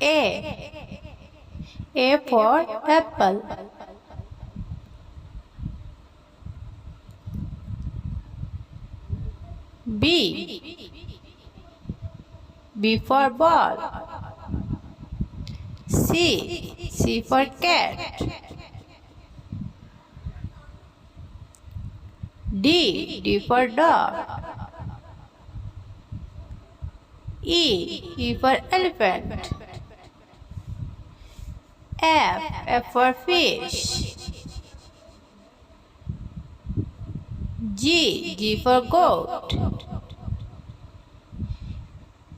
A. A for apple. B. B for ball. C. C for cat. D. D for dog. E. E for elephant. F. F for fish. G. G for goat.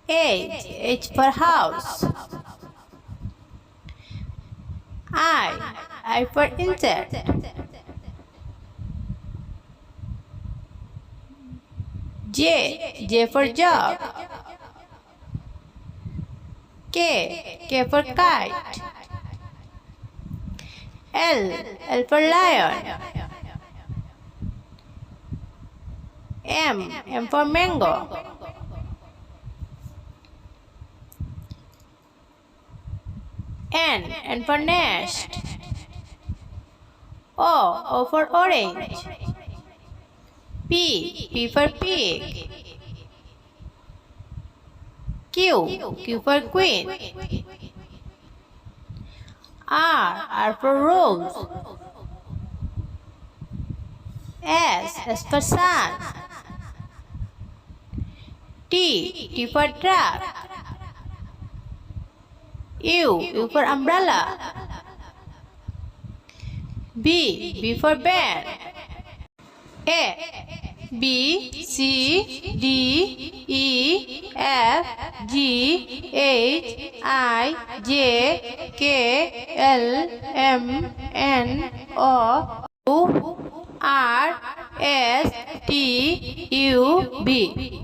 H. H for house. I for insect. J. J for jug. K. K for kite. L for lion. M for mango. N for nest. O for orange. P for pig. Q for queen. R for rose. S for sun. T for truck. U for umbrella. B for bear. A. B, C, D, E, F, G, H, I, J, K, L, M, N, O, Q, R, S, T, U, V.